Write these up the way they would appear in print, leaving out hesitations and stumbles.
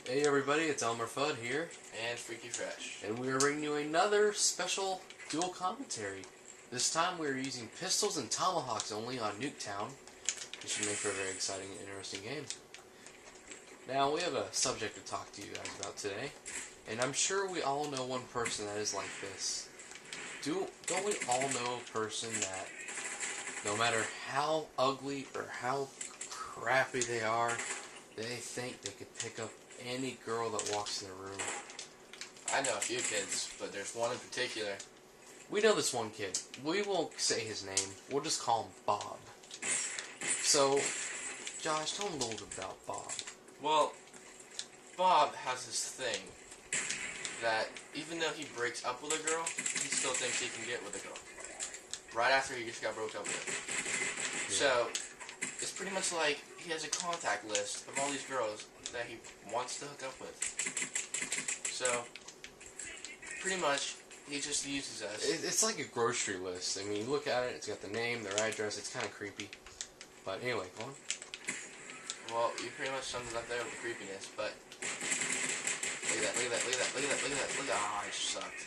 Hey everybody, it's Elmer Fudd here, and Freaky Phresh. and we are bringing you another special dual commentary. This time we are using pistols and tomahawks only on Nuketown. This should make for a very exciting and interesting game. Now, we have a subject to talk to you guys about today, and I'm sure we all know one person that is like this. Don't we all know a person that, no matter how ugly or how crappy they are, they think they could pick up any girl that walks in the room? I know a few kids, but there's one in particular. We know this one kid. We won't say his name. We'll just call him Bob. So, Josh, tell him a little bit about Bob. Well, Bob has this thing that even though he breaks up with a girl, he still thinks he can get with a girl. Right after he just got broke up with. Yeah. So, it's pretty much like he has a contact list of all these girls that he wants to hook up with. So, pretty much, he just uses us. It's like a grocery list. I mean, you look at it, it's got the name, their address, it's kind of creepy. But anyway, go on. Well, you pretty much summed it up there with the creepiness, but look at that, look at that, look at that, look at that, look at that, look at that. Oh, I sucked.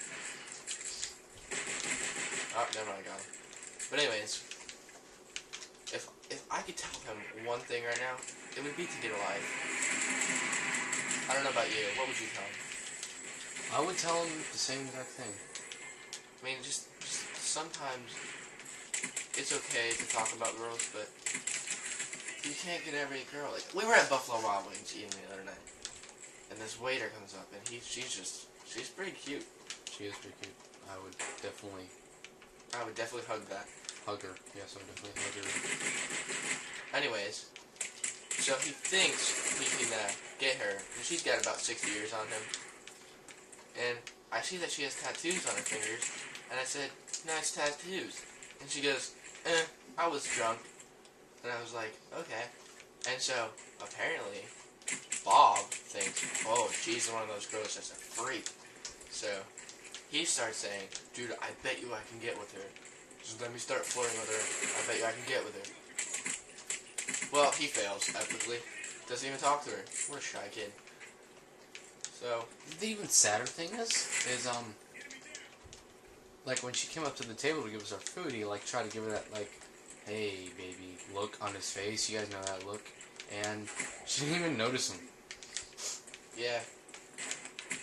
Oh, never mind, I got him. But anyways, if I could tell him one thing right now, it would be to get a life. I don't know about you, what would you tell him? I would tell him the same exact thing. I mean, just sometimes it's okay to talk about girls, but you can't get every girl. Like, we were at Buffalo Wild Wings eating the other night, and this waiter comes up, and she's pretty cute. She is pretty cute. I would definitely hug that. Hug her. Yes, I would definitely hug her. Anyways, so he thinks he can get her, and she's got about 60 years on him. And I see that she has tattoos on her fingers, and I said, "Nice tattoos." And she goes, I was drunk. And I was like, okay. And so, apparently, Bob thinks, oh, she's one of those girls that's a freak. So, he starts saying, dude, I bet you I can get with her. Just let me start flirting with her. I bet you I can get with her. Well, he fails epically. Doesn't even talk to her. What a shy kid. So, the even sadder thing is like when she came up to the table to give us our food, he like tried to give her that like, hey baby look on his face. You guys know that look, and she didn't even notice him. Yeah,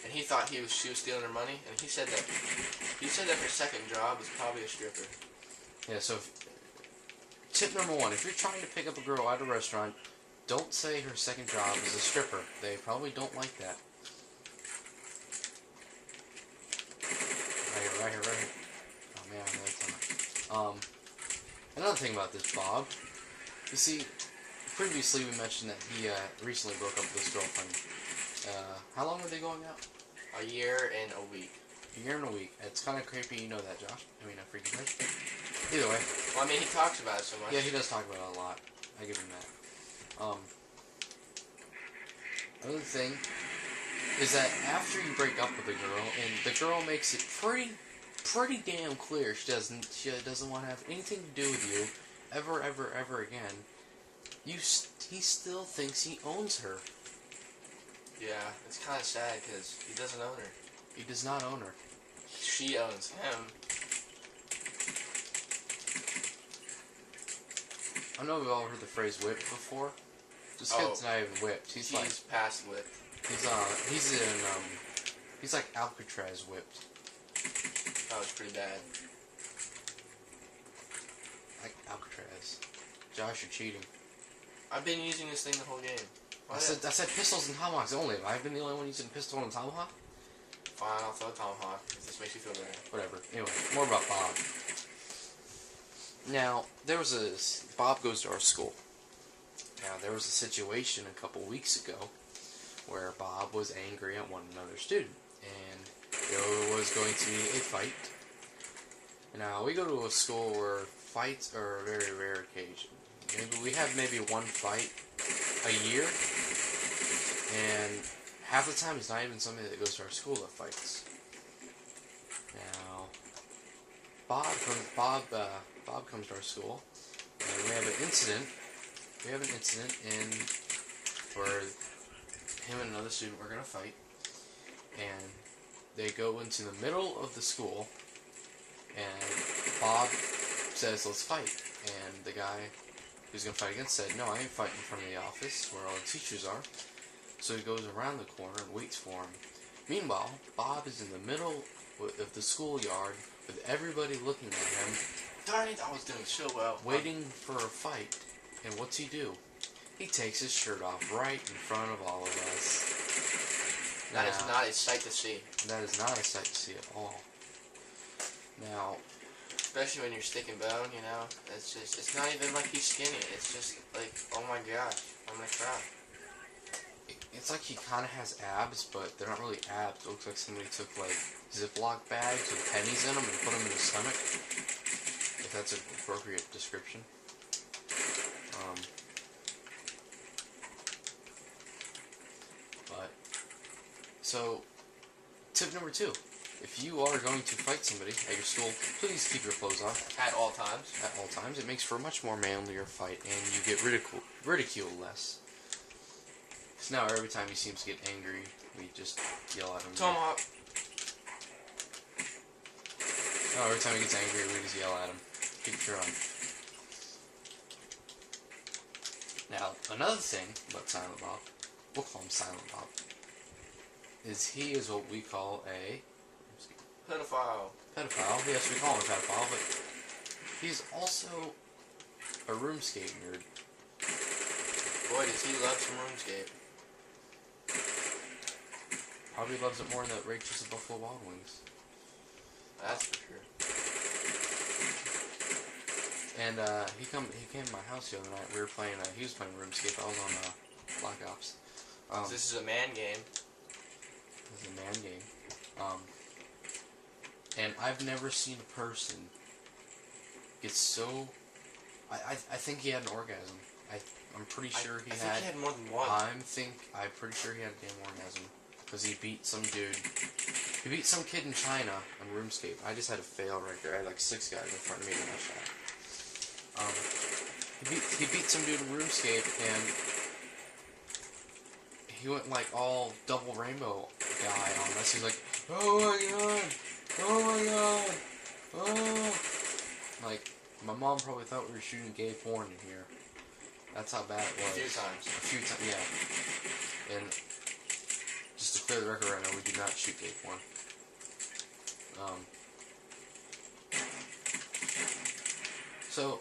and he thought she was stealing her money, and he said that her second job was probably a stripper. Yeah. So, tip number one: if you're trying to pick up a girl at a restaurant, don't say her second job is a stripper. They probably don't like that. Right here. Oh man, that's another thing about this Bob. You see, previously we mentioned that he recently broke up with his girlfriend. How long were they going out? A year and a week. A year and a week. It's kind of creepy, you know that, Josh. I mean, Freaky Phresh. Either way. Well, I mean, he talks about it so much. Yeah, he does talk about it a lot. I give him that. Another thing is that after you break up with a girl, and the girl makes it pretty damn clear she doesn't want to have anything to do with you ever again, he still thinks he owns her. Yeah, it's kind of sad because he doesn't own her. He does not own her. She owns him. I know we've all heard the phrase whipped before. This kid's not even whipped. He's past whipped. He's like Alcatraz whipped. That was pretty bad. Like Alcatraz. Josh, you're cheating. I've been using this thing the whole game. I said pistols and tomahawks only. Have I been the only one using pistol and tomahawk? Fine, I'll throw a tomahawk if this makes you feel better. Whatever. Anyway, more about Bob. Now, Bob goes to our school. Now, there was a situation a couple weeks ago where Bob was angry at another student, and there was going to be a fight. Now, we go to a school where fights are a very rare occasion. We have one fight a year, and half the time it's not even somebody that goes to our school that fights. Now, Bob comes to our school, and we have an incident. We have an incident where him and another student were gonna fight, and they go into the middle of the school, and Bob says, "Let's fight," and the guy who's gonna fight against said, "No, I ain't fighting in front of the office where all the teachers are." So he goes around the corner and waits for him. Meanwhile, Bob is in the middle of the schoolyard with everybody looking at him. Darn it, I was doing so well. Waiting for a fight. And what's he do? He takes his shirt off right in front of all of us. That is not a sight to see. That is not a sight to see at all. Now, especially when you're stick and bone, you know, it's not even like he's skinny. It's just like, oh my gosh, I'm gonna cry. It's like he kind of has abs, but they're not really abs. It looks like somebody took like Ziploc bags with pennies in them and put them in his stomach. If that's an appropriate description. So, tip number 2. If you are going to fight somebody at your school, please keep your clothes on. At all times. At all times. It makes for a much more manlier fight, and you get ridiculed less. So now every time he seems to get angry, we just yell at him. Tomahawk. No, every time he gets angry, we just yell at him. Keep your on. Now, another thing about Silent Bob, we'll call him Silent Bob, is he is what we call a pedophile. Pedophile. Yes, we call him a pedophile, but he's also a RuneScape nerd. Boy, does he love some RuneScape. Probably loves it more than the Rachel's of Buffalo Wild Wings. That's for sure. And he came to my house the other night. We were playing. He was playing RuneScape. I was on Black Ops. This is a man game. This is a man game. And I've never seen a person get so. I think he had an orgasm. I'm pretty sure he I had. think he had more than one. I'm pretty sure he had a damn orgasm because he beat some dude. He beat some kid in China on RuneScape. I just had a fail right there. I had like 6 guys in front of me when I shot. He beat some dude in RuneScape, and he went like all double rainbow guy on us. He's like, "Oh my god, oh my god, oh!" Like, my mom probably thought we were shooting gay porn in here. That's how bad it was. A few times, yeah. And just to clear the record right now, we do not shoot gay porn. So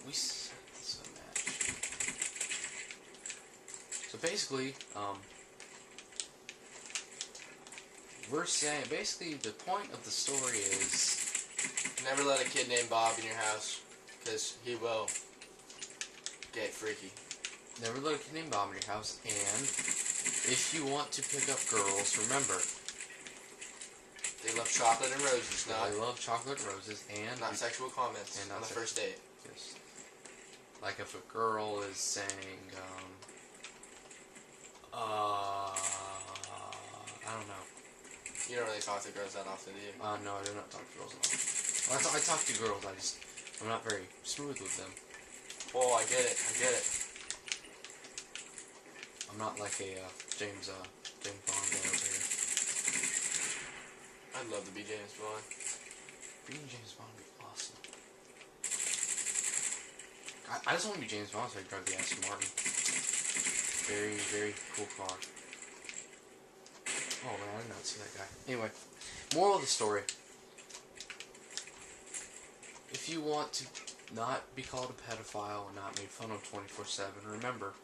we set this a match. So basically, we're saying basically the point of the story is never let a kid named Bob in your house, because he will get freaky. Never let a kid named Bob in your house, and if you want to pick up girls, remember, they love chocolate and roses, they love chocolate and roses, and not sexual comments on the first date. Yes. Like if a girl is saying, I don't know. You don't really talk to girls that often, do you? No, I do not talk to girls at all. Well, I talk to girls, I'm not very smooth with them. Oh, I get it. I'm not like a James Bond guy over here. I'd love to be James Bond. Being James Bond would be awesome. I just want to be James Bond so I can drive the Aston Martin. Very, very cool car. Oh man, I did not see that guy. Anyway, moral of the story. If you want to not be called a pedophile and not made fun of 24/7, remember,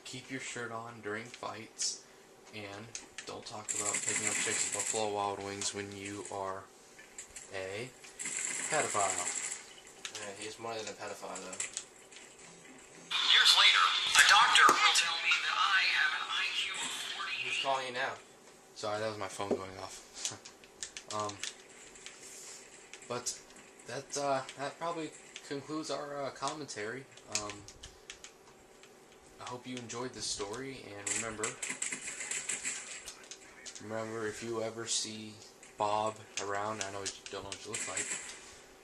keep your shirt on during fights, and don't talk about picking up chicks at Buffalo Wild Wings when you are a pedophile. Yeah, he's more than a pedophile, though. Years later, a doctor will tell me that I have an IQ of 40. Who's calling you now? Sorry, that was my phone going off. But that probably concludes our commentary. I hope you enjoyed this story, and remember if you ever see Bob around, I know you don't know what he looks like,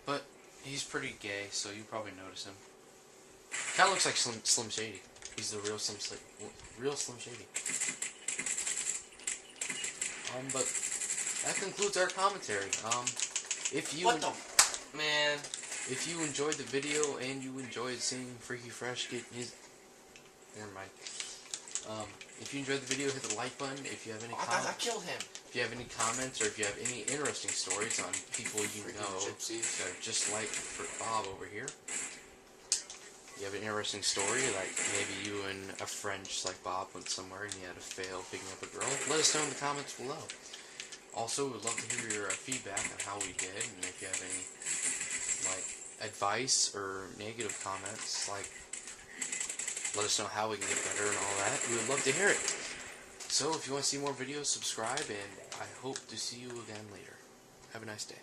but he's pretty gay, so you probably notice him. Kind of looks like Slim Shady. He's the real Slim Shady. But that concludes our commentary. If you man? If you enjoyed the video and you enjoyed seeing Freaky Phresh get his, never mind. If you enjoyed the video, hit the like button. If you have any comments, I killed him. If you have any comments or if you have any interesting stories on people you know gypsies that are just like Bob over here, you have an interesting story, like maybe you and a friend just like Bob went somewhere and you had to fail picking up a girl, let us know in the comments below. Also, we'd love to hear your feedback on how we did, and if you have any like advice or negative comments, like let us know how we can get better and all that. We would love to hear it. So if you want to see more videos, subscribe, and I hope to see you again later. Have a nice day.